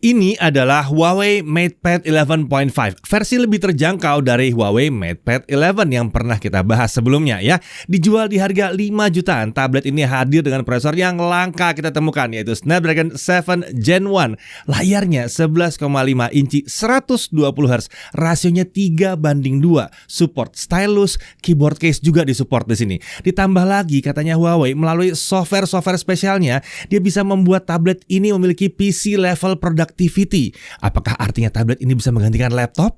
Ini adalah Huawei MatePad 11.5, versi lebih terjangkau dari Huawei MatePad 11 yang pernah kita bahas sebelumnya ya. Dijual di harga 5 jutaan, tablet ini hadir dengan prosesor yang langka kita temukan, yaitu Snapdragon 7 Gen 1. Layarnya 11,5 inci 120Hz, rasionya 3:2. Support stylus, keyboard case juga disupport di sini. Ditambah lagi katanya Huawei melalui software spesialnya, dia bisa membuat tablet ini memiliki PC level productivity. Apakah artinya tablet ini bisa menggantikan laptop?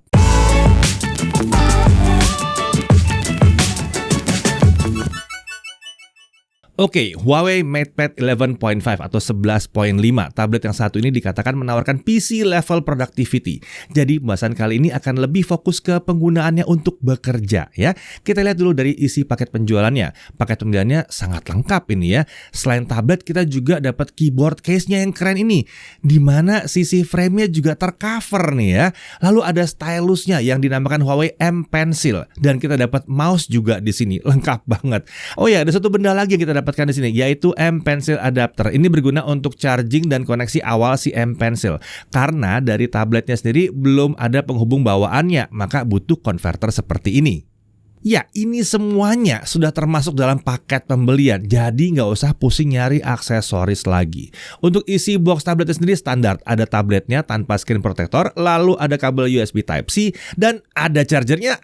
Oke, Huawei MatePad 11.5 atau 11.5. Tablet yang satu ini dikatakan menawarkan PC level productivity. Jadi pembahasan kali ini akan lebih fokus ke penggunaannya untuk bekerja ya. Kita lihat dulu dari isi paket penjualannya. Paket pembeliannya sangat lengkap ini ya. Selain tablet kita juga dapat keyboard case-nya yang keren ini, di mana sisi frame-nya juga tercover nih ya. Lalu ada stylusnya yang dinamakan Huawei M Pencil, dan kita dapat mouse juga di sini. Lengkap banget. Oh ya, ada satu benda lagi yang kita dapatkan di sini, yaitu M Pencil adapter. Ini berguna untuk charging dan koneksi awal si M Pencil. Karena dari tabletnya sendiri belum ada penghubung bawaannya, maka butuh konverter seperti ini. Ya, ini semuanya sudah termasuk dalam paket pembelian, jadi nggak usah pusing nyari aksesoris lagi. Untuk isi box tabletnya sendiri standar, ada tabletnya tanpa screen protector, lalu ada kabel USB Type-C, dan ada chargernya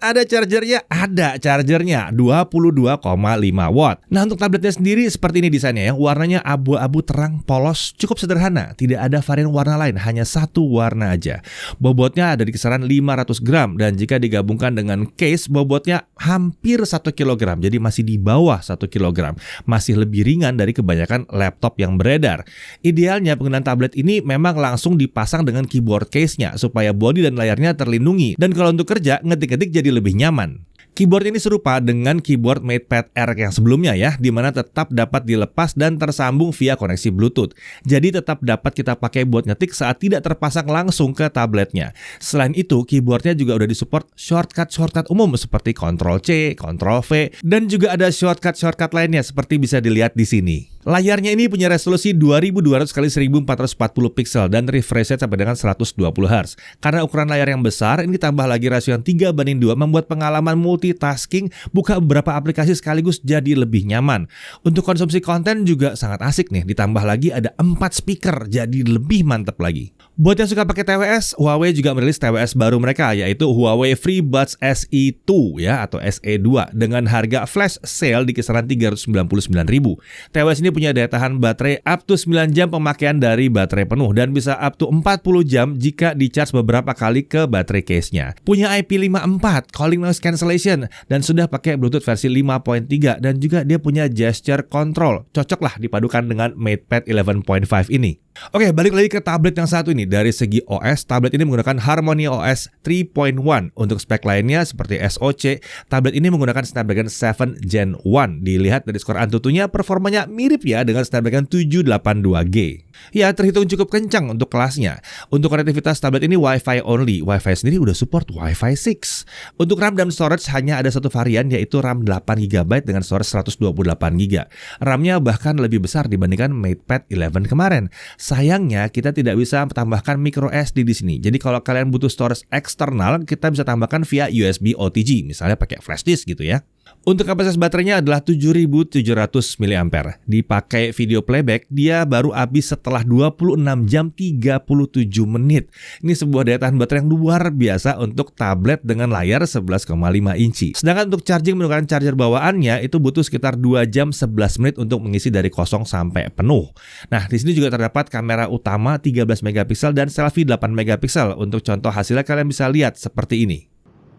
22,5 watt. Nah, untuk tabletnya sendiri seperti ini desainnya ya, warnanya abu-abu terang polos, cukup sederhana, tidak ada varian warna lain, hanya satu warna aja. Bobotnya ada di kisaran 500 gram, dan jika digabungkan dengan case, bobotnya hampir 1 kg, jadi masih di bawah 1 kg. Masih lebih ringan dari kebanyakan laptop yang beredar. Idealnya penggunaan tablet ini memang langsung dipasang dengan keyboard case-nya supaya bodi dan layarnya terlindungi. Dan kalau untuk kerja, ngetik-ngetik jadi lebih nyaman. Keyboard ini serupa dengan keyboard MatePad Air yang sebelumnya ya, di mana tetap dapat dilepas dan tersambung via koneksi Bluetooth. Jadi tetap dapat kita pakai buat ngetik saat tidak terpasang langsung ke tabletnya. Selain itu, keyboardnya juga udah disupport shortcut umum seperti Ctrl+C, Ctrl+V, dan juga ada shortcut lainnya seperti bisa dilihat di sini. Layarnya ini punya resolusi 2200 x 1440 pixel dan refresh rate sampai dengan 120Hz. Karena ukuran layar yang besar, ini ditambah lagi rasio yang 3:2 membuat pengalaman multitasking buka beberapa aplikasi sekaligus jadi lebih nyaman. Untuk konsumsi konten juga sangat asik nih, ditambah lagi ada 4 speaker, jadi lebih mantap lagi. Buat yang suka pakai TWS, Huawei juga merilis TWS baru mereka, yaitu Huawei FreeBuds SE2 ya, atau SE2 dengan harga flash sale di kisaran 399.000. TWS ini punya daya tahan baterai up to 9 jam pemakaian dari baterai penuh dan bisa up to 40 jam jika di-charge beberapa kali ke baterai case-nya. Punya IP54, calling noise cancellation, dan sudah pakai Bluetooth versi 5.3, dan juga dia punya gesture control. Cocoklah dipadukan dengan MatePad 11.5 ini. Oke, balik lagi ke tablet yang satu ini. Dari segi OS, tablet ini menggunakan Harmony OS 3.1. Untuk spek lainnya seperti SoC, tablet ini menggunakan Snapdragon 7 Gen 1. Dilihat dari skor Antutunya, performanya mirip ya dengan Snapdragon 782G. Ya, terhitung cukup kencang untuk kelasnya. Untuk konektivitas tablet ini Wi-Fi only. Wi-Fi sendiri udah support Wi-Fi 6. Untuk RAM dan storage hanya ada satu varian, yaitu RAM 8GB dengan storage 128GB. RAM-nya bahkan lebih besar dibandingkan MatePad 11 kemarin. Sayangnya kita tidak bisa tambahkan micro SD di sini. Jadi kalau kalian butuh storage eksternal, kita bisa tambahkan via USB OTG, misalnya pakai flash disk gitu ya. Untuk kapasitas baterainya adalah 7700 mAh. Dipakai video playback, dia baru habis setelah 26 jam 37 menit. Ini sebuah daya tahan baterai yang luar biasa untuk tablet dengan layar 11,5 inci. Sedangkan untuk charging menggunakan charger bawaannya itu butuh sekitar 2 jam 11 menit untuk mengisi dari kosong sampai penuh. Nah, di sini juga terdapat kamera utama 13 megapiksel dan selfie 8 megapiksel. Untuk contoh hasilnya kalian bisa lihat seperti ini.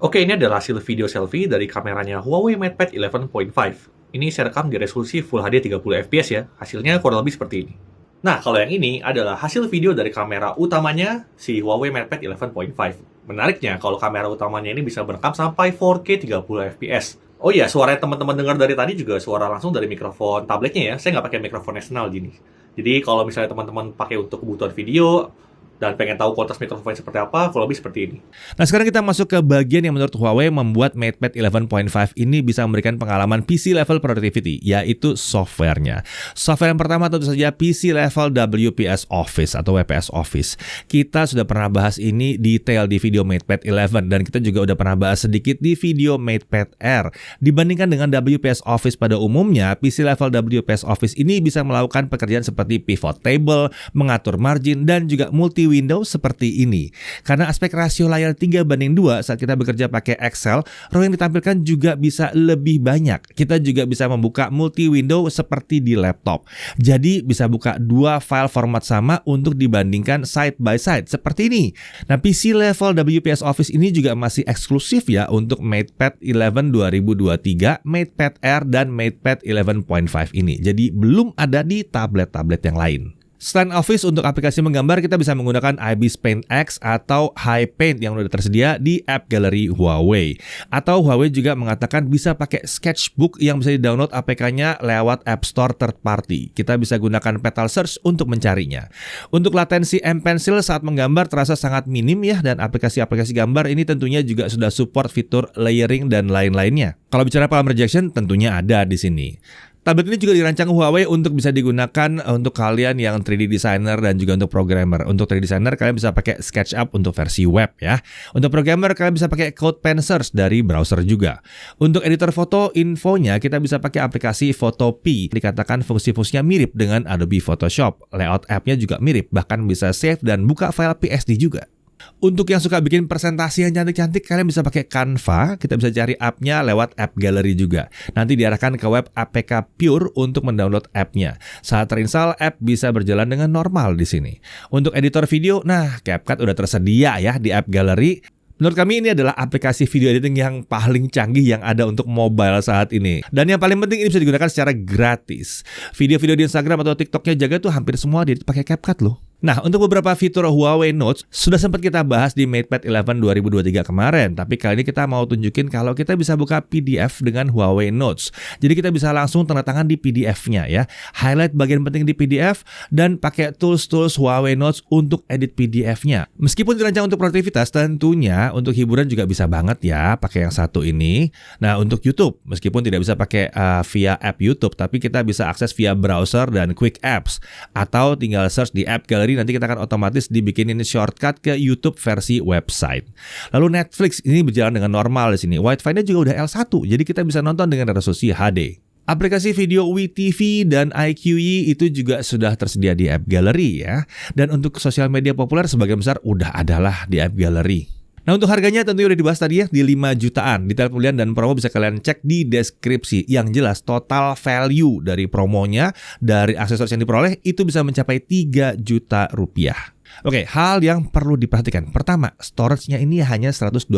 Oke, ini adalah hasil video selfie dari kameranya Huawei MatePad 11.5. Ini saya rekam di resolusi Full HD 30fps ya. Hasilnya kurang lebih seperti ini. Nah, kalau yang ini adalah hasil video dari kamera utamanya si Huawei MatePad 11.5. Menariknya, kalau kamera utamanya ini bisa merekam sampai 4K 30fps. Oh iya, suara yang teman-teman dengar dari tadi juga suara langsung dari mikrofon tabletnya ya. Saya nggak pakai mikrofon eksternal gini. Jadi kalau misalnya teman-teman pakai untuk kebutuhan video, Dan pengen tahu kualitas mikrofonnya seperti apa, kurang lebih seperti ini. Nah, sekarang kita masuk ke bagian yang menurut Huawei membuat MatePad 11.5 ini bisa memberikan pengalaman PC level productivity, yaitu softwarenya. Software yang pertama tentu saja PC level WPS Office atau WPS Office. Kita sudah pernah bahas ini detail di video MatePad 11 dan kita juga udah pernah bahas sedikit di video MatePad Air. Dibandingkan dengan WPS Office pada umumnya, PC level WPS Office ini bisa melakukan pekerjaan seperti pivot table, mengatur margin, dan juga multi window seperti ini. Karena aspek rasio layar 3:2 saat kita bekerja pakai Excel, row yang ditampilkan juga bisa lebih banyak. Kita juga bisa membuka multi window seperti di laptop. Jadi bisa buka dua file format sama untuk dibandingkan side by side seperti ini. Nah, PC level WPS Office ini juga masih eksklusif ya untuk MatePad 11 2023, MatePad Air, dan MatePad 11.5 ini. Jadi belum ada di tablet-tablet yang lain. Selain Office, untuk aplikasi menggambar kita bisa menggunakan IBIS Paint X atau HiPaint yang sudah tersedia di App Gallery Huawei. Atau Huawei juga mengatakan bisa pakai Sketchbook yang bisa di-download APK-nya lewat App Store third party. Kita bisa gunakan Petal Search untuk mencarinya. Untuk latensi M-Pencil saat menggambar terasa sangat minim ya, dan aplikasi-aplikasi gambar ini tentunya juga sudah support fitur layering dan lain-lainnya. Kalau bicara palm rejection tentunya ada di sini. Tablet ini juga dirancang Huawei untuk bisa digunakan untuk kalian yang 3D designer dan juga untuk programmer. Untuk 3D designer kalian bisa pakai SketchUp untuk versi web ya. Untuk programmer kalian bisa pakai CodePen Search dari browser juga. Untuk editor foto infonya kita bisa pakai aplikasi Photopea. Dikatakan fungsi-fungsinya mirip dengan Adobe Photoshop. Layout app-nya juga mirip, bahkan bisa save dan buka file PSD juga. Untuk yang suka bikin presentasi yang cantik-cantik, kalian bisa pakai Canva. Kita bisa cari app-nya lewat App Gallery juga. Nanti diarahkan ke web APK Pure untuk mendownload app-nya. Saat terinstall, app bisa berjalan dengan normal di sini. Untuk editor video, nah CapCut udah tersedia ya di App Gallery. Menurut kami ini adalah aplikasi video editing yang paling canggih yang ada untuk mobile saat ini. Dan yang paling penting ini bisa digunakan secara gratis. Video-video di Instagram atau TikTok-nya Jaga tuh hampir semua diedit pakai CapCut loh. Nah, untuk beberapa fitur Huawei Notes sudah sempat kita bahas di MatePad 11 2023 kemarin, tapi kali ini kita mau tunjukin kalau kita bisa buka PDF dengan Huawei Notes. Jadi kita bisa langsung tanda tangan di PDF-nya ya. Highlight bagian penting di PDF dan pakai tools-tools Huawei Notes untuk edit PDF-nya. Meskipun dirancang untuk produktivitas, tentunya untuk hiburan juga bisa banget ya pakai yang satu ini. Nah, untuk YouTube, meskipun tidak bisa pakai via app YouTube, tapi kita bisa akses via browser dan quick apps atau tinggal search di App Gallery. Nanti kita akan otomatis dibikinin shortcut ke YouTube versi website. Lalu Netflix ini berjalan dengan normal di sini. Wi-Fi-nya juga udah L1, jadi kita bisa nonton dengan resolusi HD. Aplikasi video WeTV dan iQIYI itu juga sudah tersedia di App Gallery ya. Dan untuk sosial media populer sebagian besar udah adalah di App Gallery. Nah, untuk harganya tentunya udah dibahas tadi ya, di 5 jutaan. Detail pembelian dan promo bisa kalian cek di deskripsi. Yang jelas total value dari promonya, dari aksesoris yang diperoleh itu bisa mencapai 3 juta rupiah. Oke, hal yang perlu diperhatikan. Pertama, storage-nya ini hanya 128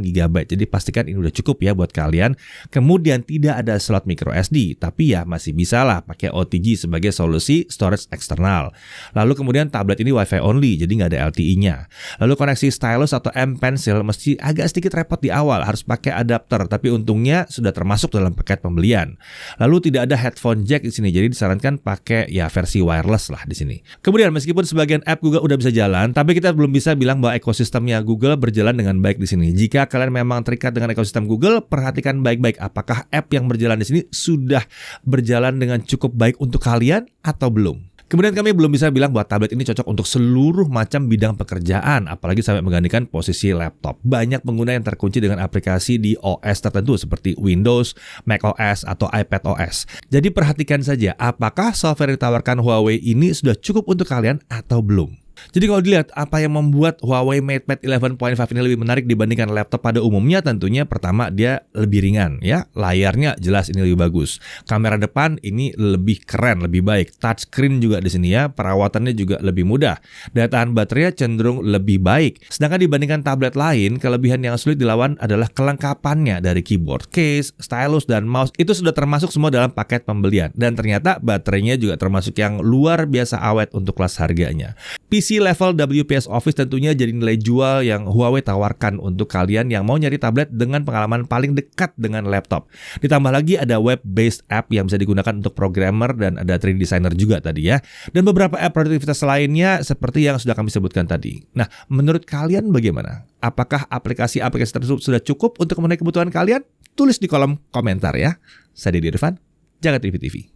GB. Jadi pastikan ini udah cukup ya buat kalian. Kemudian tidak ada slot micro SD, tapi ya masih bisa lah pakai OTG sebagai solusi storage eksternal. Lalu kemudian tablet ini Wi-Fi only, jadi nggak ada LTE-nya. Lalu koneksi stylus atau M-Pencil mesti agak sedikit repot di awal, harus pakai adapter, tapi untungnya sudah termasuk dalam paket pembelian. Lalu tidak ada headphone jack di sini, jadi disarankan pakai ya versi wireless lah di sini. Kemudian meskipun sebagian app Google udah bisa jalan, tapi kita belum bisa bilang bahwa ekosistemnya Google berjalan dengan baik di sini. Jika kalian memang terikat dengan ekosistem Google, perhatikan baik-baik apakah app yang berjalan di sini sudah berjalan dengan cukup baik untuk kalian atau belum. Kemudian kami belum bisa bilang bahwa tablet ini cocok untuk seluruh macam bidang pekerjaan, apalagi sampai menggantikan posisi laptop. Banyak pengguna yang terkunci dengan aplikasi di OS tertentu seperti Windows, macOS, atau iPadOS. Jadi perhatikan saja apakah software yang ditawarkan Huawei ini sudah cukup untuk kalian atau belum. Jadi kalau dilihat apa yang membuat Huawei MatePad 11.5 ini lebih menarik dibandingkan laptop pada umumnya, tentunya pertama dia lebih ringan ya, layarnya jelas ini lebih bagus. Kamera depan ini lebih keren, lebih baik. Touchscreen juga di sini ya, perawatannya juga lebih mudah. Daya tahan baterai cenderung lebih baik. Sedangkan dibandingkan tablet lain, kelebihan yang sulit dilawan adalah kelengkapannya dari keyboard, case, stylus, dan mouse. Itu sudah termasuk semua dalam paket pembelian. Dan ternyata baterainya juga termasuk yang luar biasa awet untuk kelas harganya. PC level WPS Office tentunya jadi nilai jual yang Huawei tawarkan untuk kalian yang mau nyari tablet dengan pengalaman paling dekat dengan laptop. Ditambah lagi ada web-based app yang bisa digunakan untuk programmer dan ada 3D designer juga tadi ya. Dan beberapa app produktivitas lainnya seperti yang sudah kami sebutkan tadi. Nah, menurut kalian bagaimana? Apakah aplikasi-aplikasi tersebut sudah cukup untuk memenuhi kebutuhan kalian? Tulis di kolom komentar ya. Saya Deddy Irfan, Jagat TV TV.